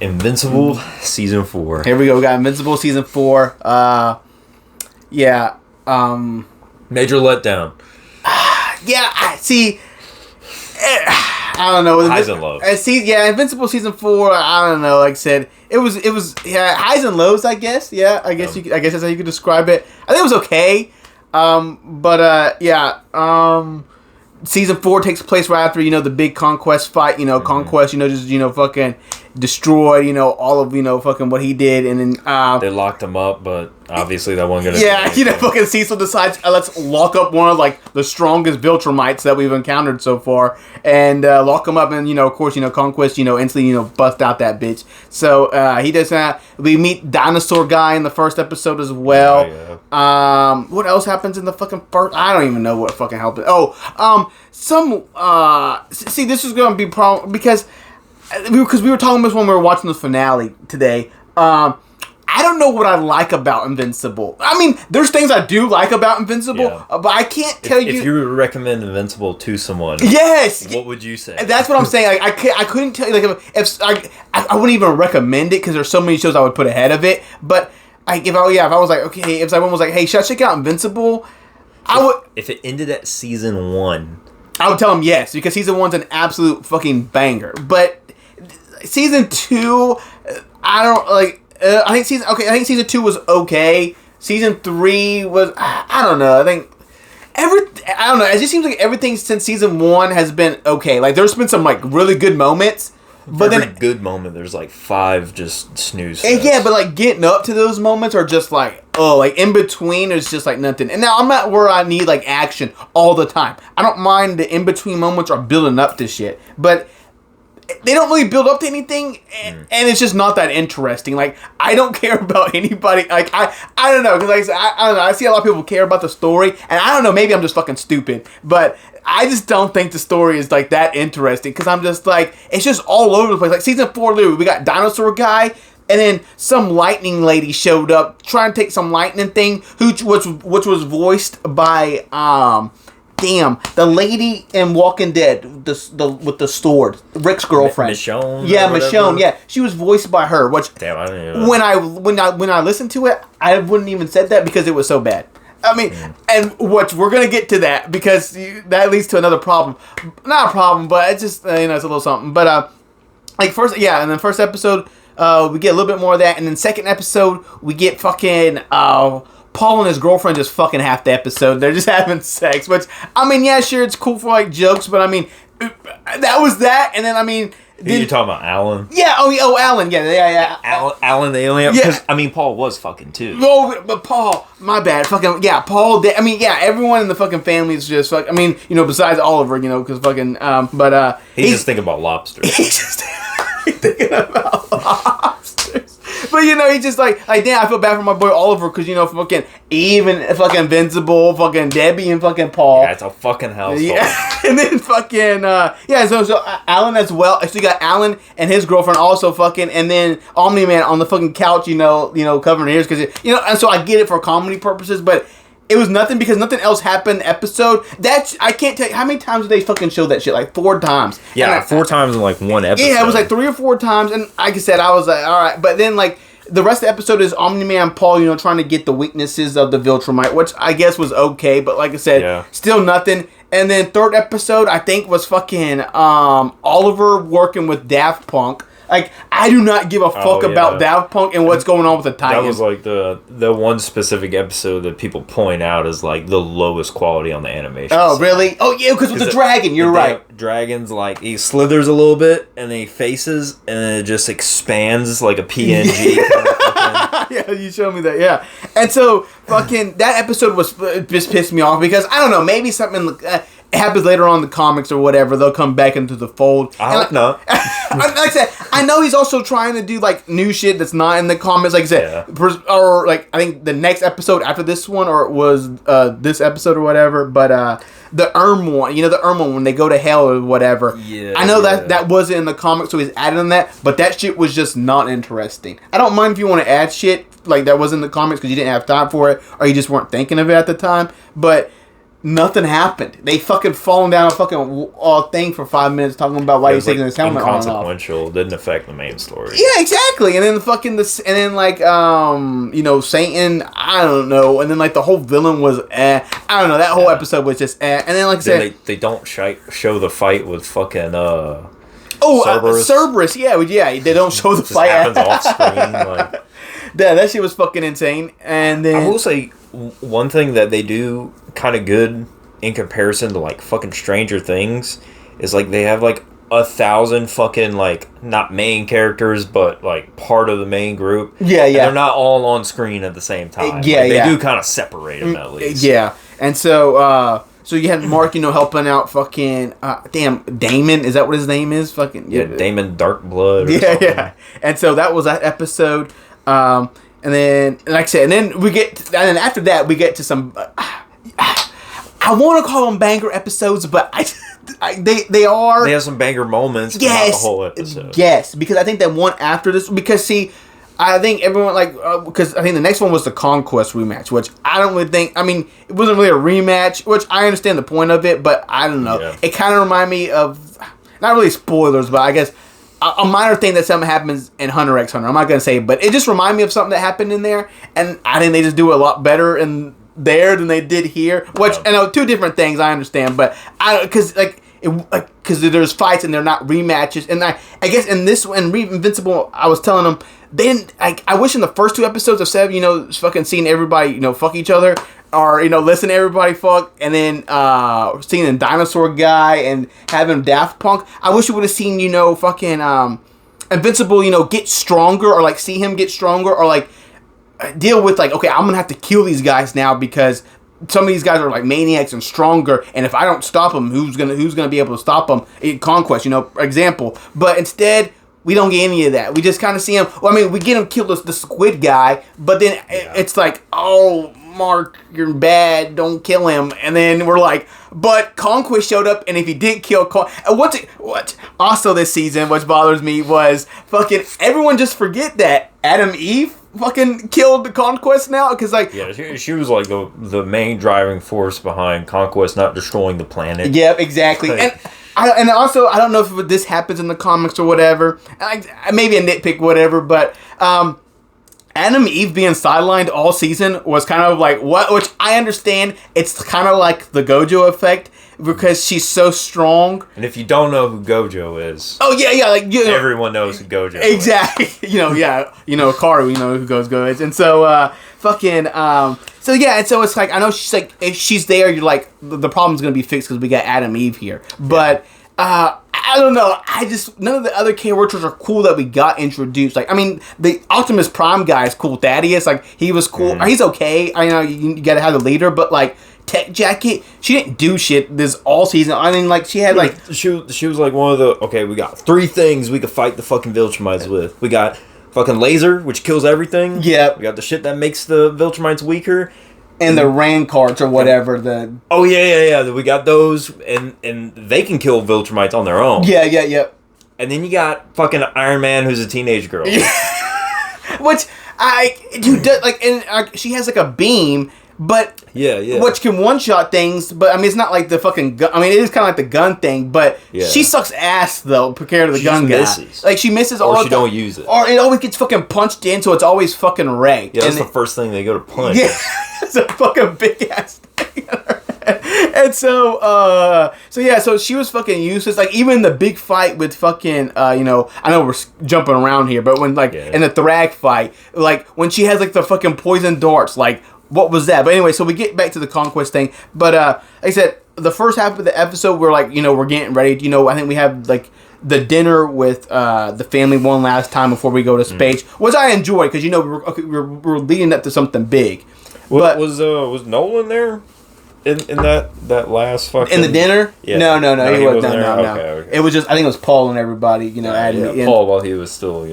Invincible season 4. Here we go. We got Invincible season 4. Yeah. Major letdown. Yeah. I see. I don't know. Highs and lows. Invincible season 4. I don't know. Like I said, it was highs and lows. I guess. Yeah. I guess that's how you could describe it. I think it was okay. Season 4 takes place right after, the big conquest fight, Conquest, just, fucking destroyed, all of, fucking what he did, and then, they locked him up, but obviously that wasn't gonna fucking Cecil decides, let's lock up one of, the strongest Viltrumites that we've encountered so far, and, lock him up, and, of course, Conquest, instantly, bust out that bitch. So, he does that. We meet Dinosaur Guy in the first episode as well. What else happens in the fucking first? I don't even know what fucking happened. This is gonna be problem because we were talking about this when we were watching the finale today. I don't know what I like about Invincible. I mean, there's things I do like about Invincible, but I can't tell you. If you would recommend Invincible to someone, yes, what would you say? That's what I'm saying. I couldn't tell you. I wouldn't even recommend it because there's so many shows I would put ahead of it. But if I was like, okay, if someone was like, hey, should I check out Invincible? If it ended at season 1, I would tell him yes, because season 1's an absolute fucking banger. But season 2, I don't like. I think season 2 was okay. Season 3 was, I don't know. I don't know. It just seems like everything since season 1 has been okay. Like there's been some really good moments. But every good moment, there's 5 just snooze fests. Yeah, but getting up to those moments are just in between there's just nothing. And now I'm not where I need action all the time. I don't mind the in between moments are building up to shit, but they don't really build up to anything, and it's just not that interesting. I don't care about anybody. I don't know, because I don't know. I see a lot of people care about the story, and I don't know. Maybe I'm just fucking stupid, but I just don't think the story is that interesting. Because I'm just it's just all over the place. Season 4, literally, we got Dinosaur Guy, and then some lightning lady showed up trying to take some lightning thing, which was voiced by the lady in Walking Dead, with the sword, Rick's girlfriend. Michonne? Yeah, Michonne. Yeah, she was voiced by her. Which, damn, I didn't know. When I listened to it, I wouldn't even said that because it was so bad. I mean, and we're gonna get to that because that leads to another problem. Not a problem, but it's just it's a little something. But first episode, we get a little bit more of that, and then second episode, we get fucking Paul and his girlfriend just fucking half the episode. They're just having sex, which, I mean, yeah, sure, it's cool for jokes, but I mean, that was that, and then I mean. Who you talking about, Alan? Yeah, Alan, yeah. Alan the alien? Yeah. I mean, Paul was fucking too. Oh, but Paul, my bad, fucking, yeah, Paul, I mean, yeah, everyone in the fucking family is just fucking, I mean, besides Oliver, because fucking, but, he's just thinking about lobsters. He's just thinking about lobsters. But, he's just damn, I feel bad for my boy Oliver, because, fucking Eve and fucking Invincible, fucking Debbie and fucking Paul. Yeah, it's a fucking household. Yeah, and then fucking, so Alan as well. Actually got Alan and his girlfriend also fucking, and then Omni-Man on the fucking couch, covering ears, because, and so I get it for comedy purposes, but it was nothing because nothing else happened in the episode. I can't tell you, how many times did they fucking show that shit? 4 times. Yeah, 4 times in one episode. Yeah, it was 3 or 4 times, and like I said, I was alright, but then the rest of the episode is Omni-Man Paul, trying to get the weaknesses of the Viltrumite, which I guess was okay, but like I said, still nothing. And then third episode, I think, was fucking Oliver working with Daft Punk. I do not give a fuck about Daft Punk and what's going on with the Titans. That was the one specific episode that people point out as the lowest quality on the animation. Oh, really? Oh, yeah, because with the dragon, you're right. Dragon's he slithers a little bit and then he faces and then it just expands like a PNG. Yeah, you showed me that, yeah. And so, fucking, that episode just pissed me off because, I don't know, maybe something happens later on in the comics or whatever. They'll come back into the fold. I hope not. Like I said, I know he's also trying to do new shit that's not in the comics. Like I said, or I think the next episode after this one, or it was this episode or whatever. But the Erm one, the Erm one when they go to hell or whatever. Yeah, I know that wasn't in the comics, so he's added on that. But that shit was just not interesting. I don't mind if you want to add shit that was in the comics because you didn't have time for it or you just weren't thinking of it at the time. But nothing happened. They fucking fallen down a fucking thing for 5 minutes talking about why he's taking his helmet on and off. Inconsequential. Didn't affect the main story. Yeah, exactly. And then Satan, I don't know. And then like the whole villain was I don't know. That whole episode was just And then like I said, they don't show the fight with fucking Cerberus. Yeah, they don't show the fight. Happens off screen. Like, that shit was fucking insane. And then I will say one thing that they do kind of good in comparison to like fucking Stranger Things is like they have like 1,000 fucking like not main characters but like part of the main group. Yeah. And they're not all on screen at the same time. They do kind of separate them at least. Yeah, and so you had Mark, helping out fucking Damon. Is that what his name is? Fucking Damon Darkblood. Yeah. And so that was that episode. And then, like I said, and then after that we get to some. I want to call them banger episodes, but they are. They have some banger moments. Yes, the whole episode. Yes, because I think that one after this, because see, I think everyone because I think the next one was the Conquest rematch, which I don't really think. I mean, it wasn't really a rematch, which I understand the point of it, but I don't know. Yeah. It kind of reminded me of not really spoilers, but I guess a minor thing that something happens in Hunter x Hunter. I'm not gonna say, but it just reminded me of something that happened in there, and I think they just do it a lot better in there than they did here. Which I know two different things. I understand, but because there's fights and they're not rematches, and I guess in this one, Invincible, I was telling them. Then I wish in the first 2 episodes of Seb, fucking seeing everybody, fuck each other, or listen to everybody fuck, and then seeing the dinosaur guy and having Daft Punk. I wish you would have seen fucking Invincible, get stronger, or like see him get stronger, or like deal with like, okay, I'm gonna have to kill these guys now because some of these guys are like maniacs and stronger, and if I don't stop them, who's gonna be able to stop them? Conquest, example. But instead, we don't get any of that. We just kind of see him. Well, I mean, we get him kill the squid guy, but then it's like, oh, Mark, you're bad. Don't kill him. And then we're like, but Conquest showed up, and if he didn't kill what also this season, which bothers me, was fucking everyone just forget that Adam Eve fucking killed the Conquest now, because like she was like the main driving force behind Conquest not destroying the planet. Yep, exactly. And also, I don't know if this happens in the comics or whatever. Maybe a nitpick, whatever. But Adam Eve being sidelined all season was kind of like what? Which I understand. It's kind of like the Gojo effect because she's so strong. And if you don't know who Gojo is, like everyone knows who Gojo is. Exactly. Karu, who Gojo is, and so fucking. So yeah, and so it's like I know she's like if she's there, you're like the problem's gonna be fixed because we got Adam Eve here. But I don't know. None of the other characters are cool that we got introduced. Like I mean, the Optimus Prime guy is cool. Thaddeus, like he was cool. He's okay. I know you gotta have the leader, but like Tech Jacket, she didn't do shit this all season. I mean, like she had like she was like one of the we got 3 things we could fight the fucking Viltrumites with. We got fucking laser, which kills everything. Yeah. We got the shit that makes the Viltrumites weaker. And the rain carts or whatever. We got those, and they can kill Viltrumites on their own. Yeah. And then you got fucking Iron Man, who's a teenage girl. Which she has like a beam. But which can one-shot things, but I mean it's not like the fucking gun. I mean it is kind of like the gun thing, but she sucks ass though compared to the gun guy. Like she misses all the time. Or she don't use it. Or it always gets fucking punched in, so it's always fucking Ray. Yeah, that's the first thing they go to punch. Yeah, it's a fucking big ass thing. And so she was fucking useless. Like even the big fight with fucking I know we're jumping around here, but when in the Thrag fight, like when she has like the fucking poison darts, like. What was that? But anyway, so we get back to the Conquest thing. But like I said, the first half of the episode, we're like, we're getting ready. I think we have like the dinner with the family one last time before we go to space, which I enjoyed because we're leading up to something big. But was Nolan there? In that last fucking... In the dinner? Yeah. No, he wasn't there. No. Okay. It was just, I think it was Paul and everybody, Paul while he was still,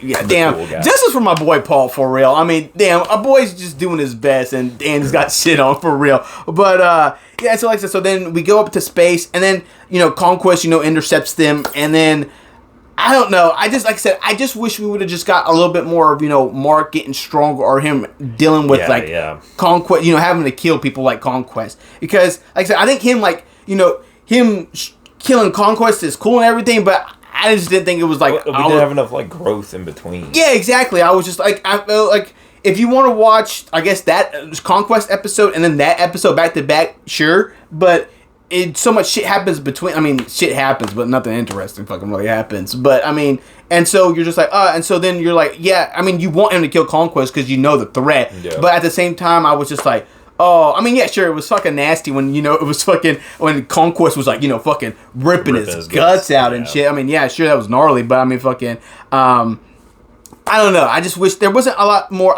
Yeah, damn. Cool justice for my boy Paul, for real. I mean, damn, a boy's just doing his best, and Dan's got shit on, for real. But, so like I said, so then we go up to space, and then, Conquest, intercepts them, and then... I don't know. I just, like I said, I just wish we would have just got a little bit more of, Mark getting stronger or him dealing with, Conquest, having to kill people like Conquest. Because, like I said, I think him, him killing Conquest is cool and everything, but I just didn't think it was, we didn't have enough, growth in between. Yeah, exactly. I was just, I felt like, if you want to watch, I guess, that Conquest episode and then that episode back to back, sure, but so much shit happens between. I mean, shit happens, but nothing interesting fucking really happens. But I mean, and so you're just like, and so then you're like, yeah. I mean, you want him to kill Conquest because you know the threat. Yeah. But at the same time, I was just like, oh, I mean, yeah, sure, it was fucking nasty when it was fucking when Conquest was like, fucking ripping his guts out and shit. I mean, yeah, sure, that was gnarly, but I mean, fucking, I don't know. I just wish there wasn't a lot more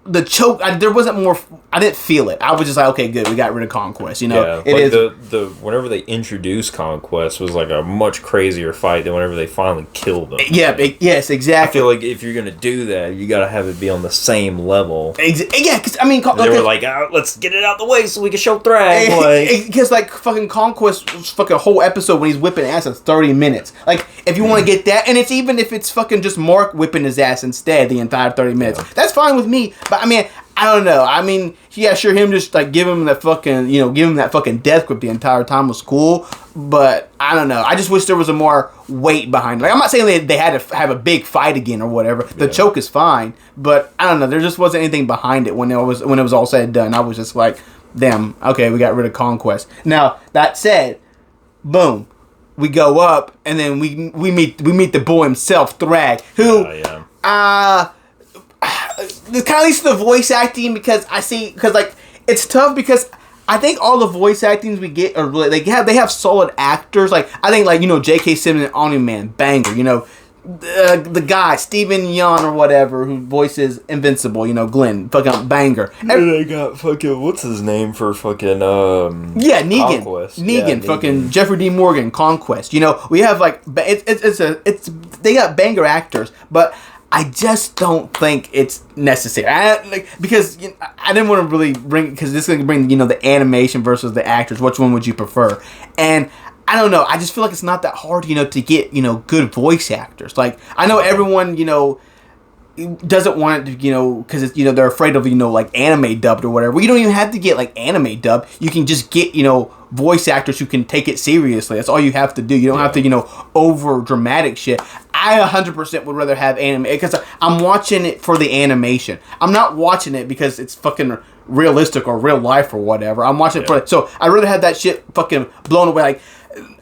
the choke. There wasn't more. I didn't feel it. I was just like, okay, good, we got rid of Conquest. Yeah, it is the whenever they introduced Conquest was like a much crazier fight than whenever they finally killed him. Yeah, yes, exactly. I feel like if you're gonna do that, you gotta have it be on the same level. Yeah, because I mean, they were like, let's get it out the way so we can show Thrag. Because fucking Conquest's fucking whole episode when he's whipping ass is 30 minutes. Like, if you want to get that, and it's even if it's fucking just Mark whipping his ass instead the entire 30 minutes, that's fine with me. But I mean, I don't know. I mean, yeah, sure, him just give him that fucking, give him that fucking death grip the entire time was cool. But I don't know. I just wish there was a more weight behind it. Like, I'm not saying they had to have a big fight again or whatever. The choke is fine, but I don't know. There just wasn't anything behind it when it was all said and done. I was just like, damn. Okay, we got rid of Conquest. Now that said, boom, we go up and then we meet the boy himself, Thrag, who this kind of leads to the voice acting because it's tough because I think all the voice actings we get are really they have solid actors. Like, I think J.K. Simmons and Omni-Man, banger. The guy Steven Yeun or whatever who voices Invincible, Glenn, fucking banger. And they got fucking what's his name for fucking Negan, Conquest. Negan, fucking Jeffrey D. Morgan, Conquest. We have it's they got banger actors, but I just don't think it's necessary. Because I didn't want to really bring, because this is going to bring the animation versus the actors. Which one would you prefer? And I don't know. I just feel like it's not that hard, to get good voice actors. Like, I know everyone doesn't want it to, because they're afraid of anime dubbed or whatever. Well, you don't even have to get anime dubbed. You can just get voice actors who can take it seriously. That's all you have to do. You don't have to over dramatic shit. I 100% would rather have anime because I'm watching it for the animation. I'm not watching it because it's fucking realistic or real life or whatever. I'm watching it for it. So I'd rather have that shit fucking blown away. Like,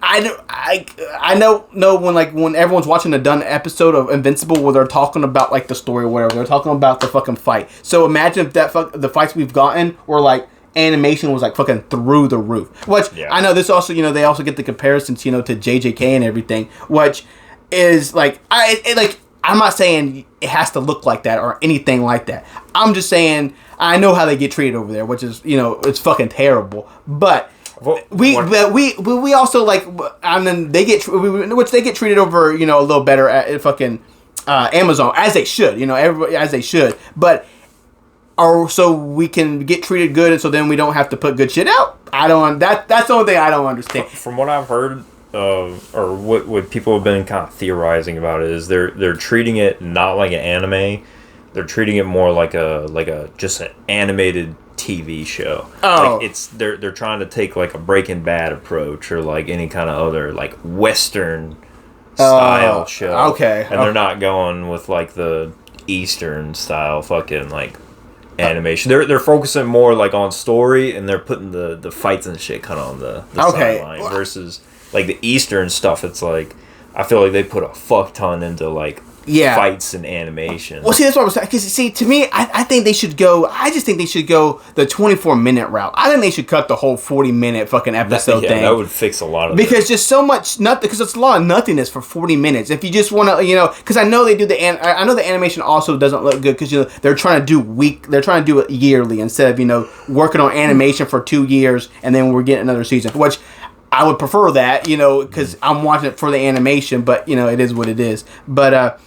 I know when everyone's watching a done episode of Invincible where they're talking about the story or whatever, they're talking about the fucking fight. So imagine if the fights we've gotten were animation was fucking through the roof. Which I know this also they also get the comparisons to JJK and everything, which is I'm not saying it has to look like that or anything like that. I'm just saying I know how they get treated over there, which is it's fucking terrible, but. We also and then they get treated over a little better at fucking Amazon as they should everybody as they should, but so we can get treated good and so then we don't have to put good shit out. That's the only thing I don't understand. From what I've heard or what people have been kind of theorizing about it is they're treating it not like an anime, they're treating it more like a just an animated TV show. Oh, they're trying to take a Breaking Bad approach or any kind of other Western style show. Okay, and they're not going with the Eastern style fucking animation. They're focusing more on story and they're putting the fights and shit kind of on the sideline versus the Eastern stuff. It's I feel like they put a fuck ton into fights and animation. Well, see, that's what I was saying. Because, to me, I think they should go... I just think they should go the 24-minute route. I think they should cut the whole 40-minute fucking episode thing. That would fix a lot of because just so much... Because it's a lot of nothingness for 40 minutes. If you just want to, Because I know they do I know the animation also doesn't look good because, they're trying to do They're trying to do it yearly instead of, working on animation for 2 years and then we're getting another season. Which... I would prefer that, because I'm watching it for the animation, but, it is what it is. But,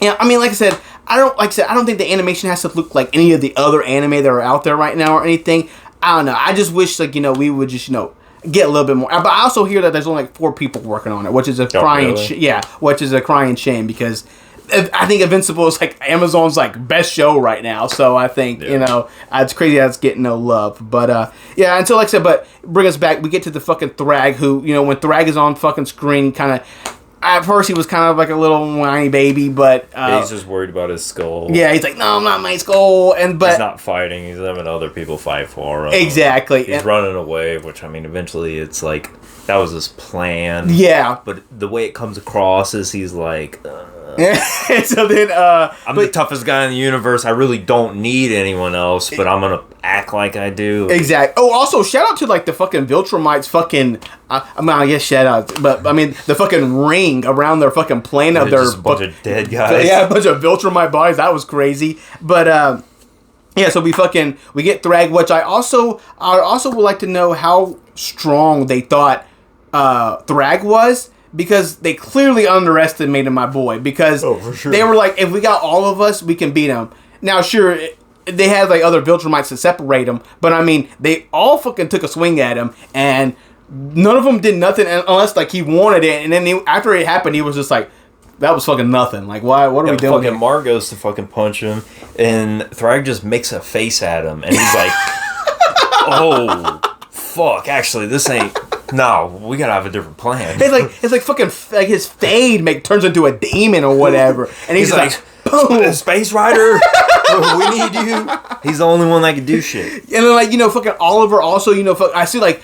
I mean, like I said, I don't think the animation has to look like any of the other anime that are out there right now or anything. I don't know. I just wish, we would just, get a little bit more. But I also hear that there's only like 4 people working on it, which is a crying which is a crying shame because I think Invincible is like Amazon's like best show right now. So I think it's crazy that it's getting no love. But and so like I said, but bring us back. We get to the fucking Thrag, who when Thrag is on fucking screen, kind of. At first, he was kind of like a little whiny baby, but he's just worried about his skull. Yeah, he's like, no, I'm not my skull, but he's not fighting. He's having other people fight for him. Exactly. He's running away, which I mean, eventually, it's like that was his plan. Yeah, but the way it comes across is he's like. So then, I'm the toughest guy in the universe. I really don't need anyone else, but I'm gonna act like I do. Exactly. Oh, also shout out to like the fucking Viltrumites. Fucking, I guess shout out, but I mean the fucking ring around their fucking plane of their just a bunch of dead guys. Yeah, a bunch of Viltrumite bodies. That was crazy. But so we get Thrag, which I also would like to know how strong they thought Thrag was. Because they clearly underestimated my boy. Because for sure. They were like, if we got all of us, we can beat him. Now, sure, they had like other Viltrumites to separate them. But I mean, they all fucking took a swing at him. And none of them did nothing unless like he wanted it. And then after it happened, he was just like, that was fucking nothing. Like, why? What are we doing? Fucking Mark goes to fucking punch him. And Thrag just makes a face at him. And he's like, oh, fuck. Actually, this ain't... No, we gotta have a different plan. It's like fucking like his fade turns into a demon or whatever, and he's like boom, Space Rider, we need you. He's the only one that can do shit. And then like fucking Oliver also I see like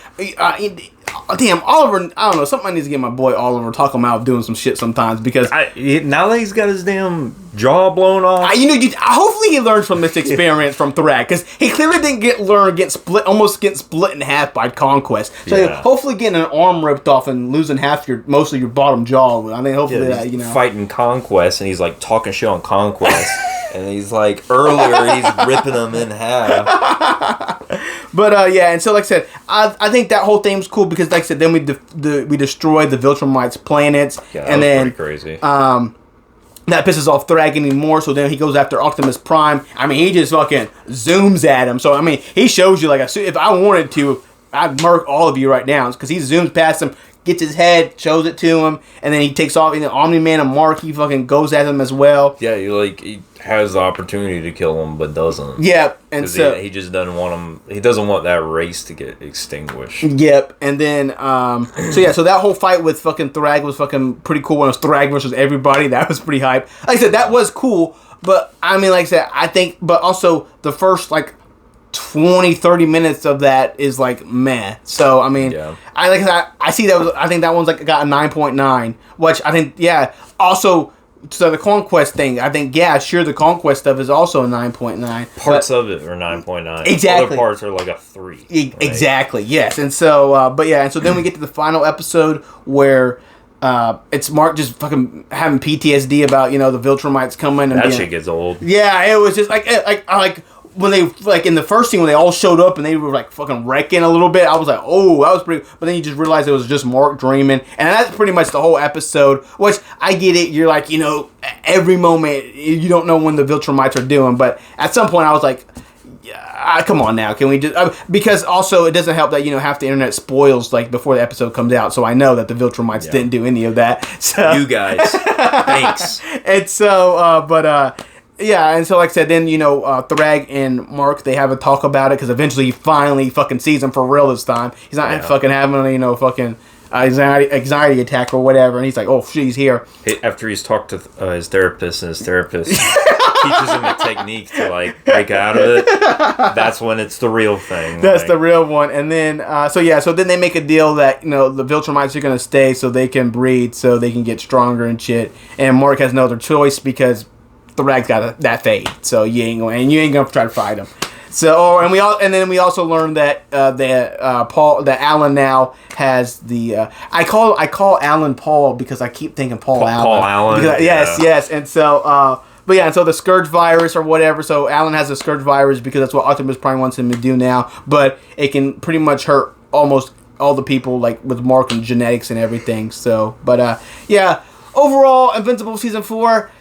damn Oliver, I don't know, something I need to get my boy Oliver talk him out doing some shit sometimes because now that he's got his damn jaw blown off. Hopefully he learns from this experience from Thrag because he clearly didn't get split in half by Conquest. So hopefully getting an arm ripped off and losing most of your bottom jaw. I mean, hopefully fighting Conquest and he's like talking shit on Conquest. And he's like, earlier he's ripping them in half. But and so like I said, I think that whole thing was cool because like I said, then we destroyed the Viltrumites' planets, and then pretty crazy. That pisses off Thrag anymore. So then he goes after Optimus Prime. I mean, he just fucking zooms at him. So I mean, he shows you like if I wanted to, I'd murk all of you right now because he zooms past him. Gets his head, shows it to him, and then he takes off. And the Omni-Man and Mark, he fucking goes at him as well. Yeah, he has the opportunity to kill him, but doesn't. Yep, and so he just doesn't want him. He doesn't want that race to get extinguished. Yep, and then so that whole fight with fucking Thrag was fucking pretty cool. When it was Thrag versus everybody, that was pretty hype. Like I said, that was cool. But I mean, like I said, I think, but also the first like 20-30 minutes of that is like meh. So I mean, I see that I think that one's like got a 9.9, which I think also so the Conquest thing, I think sure the Conquest stuff is also a 9.9. Parts of it are 9.9. Exactly. Other parts are like a 3. Right? Exactly. Yes. And so and so then we get to the final episode where it's Mark just fucking having PTSD about the Viltrumites coming and that shit gets old. Yeah, it was just like when they like in the first scene when they all showed up and they were like fucking wrecking a little bit, I was like, oh, that was pretty. But then you just realize it was just Mark dreaming, and that's pretty much the whole episode. Which I get it. You're like, every moment you don't know when the Viltrumites are doing, but at some point I was like, come on now, can we just because also it doesn't help that half the internet spoils like before the episode comes out, so I know that the Viltrumites didn't do any of that. So you guys, thanks. And so, and so like I said, then Thrag and Mark, they have a talk about it because eventually he finally fucking sees him for real this time. He's not fucking having fucking anxiety attack or whatever, and he's like, oh shit, he's here. After he's talked to his therapist, and his therapist teaches him a technique to like break out of it. That's when it's the real thing. That's the real one. And then so then they make a deal that the Viltrumites are gonna stay so they can breed, so they can get stronger and shit. And Mark has no other choice because Thrag's got that fade, so you ain't gonna try to fight him. So, and we also learned that that Alan now has the I call Alan Paul because I keep thinking Paul Allen. Paul Allen. Yes, and so and so the Scourge virus or whatever. So Alan has the Scourge virus because that's what Optimus Prime wants him to do now. But it can pretty much hurt almost all the people like with Mark and genetics and everything. So, but overall, Invincible season 4.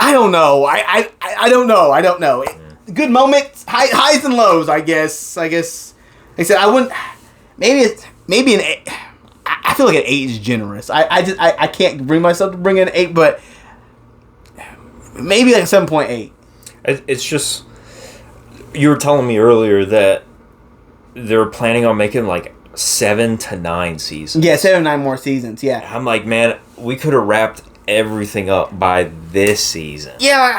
I don't know. I don't know. Good moments, highs and lows. I guess. Like I said, I wouldn't. maybe an 8. I feel like an 8 is generous. I can't bring myself to bring in an 8, but maybe like a 7.8. It's just, you were telling me earlier that they're planning on making like 7 to 9 seasons. Yeah, 7 9 more seasons. Yeah. I'm like, man, we could have wrapped everything up by this season. Yeah,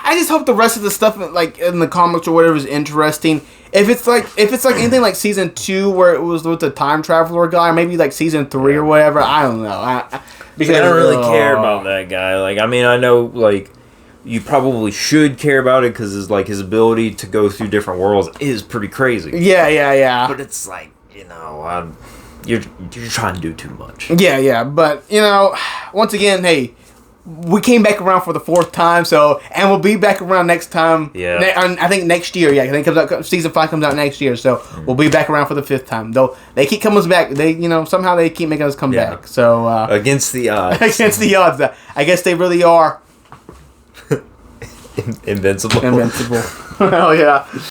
I just hope the rest of the stuff like in the comics or whatever is interesting. If it's like anything like season 2 where it was with the time traveler guy, or maybe like season 3 or whatever, I don't know. Because I don't really care about that guy. Like, I mean, I know like you probably should care about it because it's like his ability to go through different worlds is pretty crazy. Yeah. But it's like, you know, you're trying to do too much. Yeah. But you know, once again, hey, we came back around for the 4th time, and we'll be back around next time. Yeah. I think next year. Yeah, I think season 5 comes out next year, so we'll be back around for the 5th time. Though they keep coming back. They, you know, somehow they keep making us come back. So against the odds. Against the odds. I guess they really are Invincible. Invincible. Hell yeah.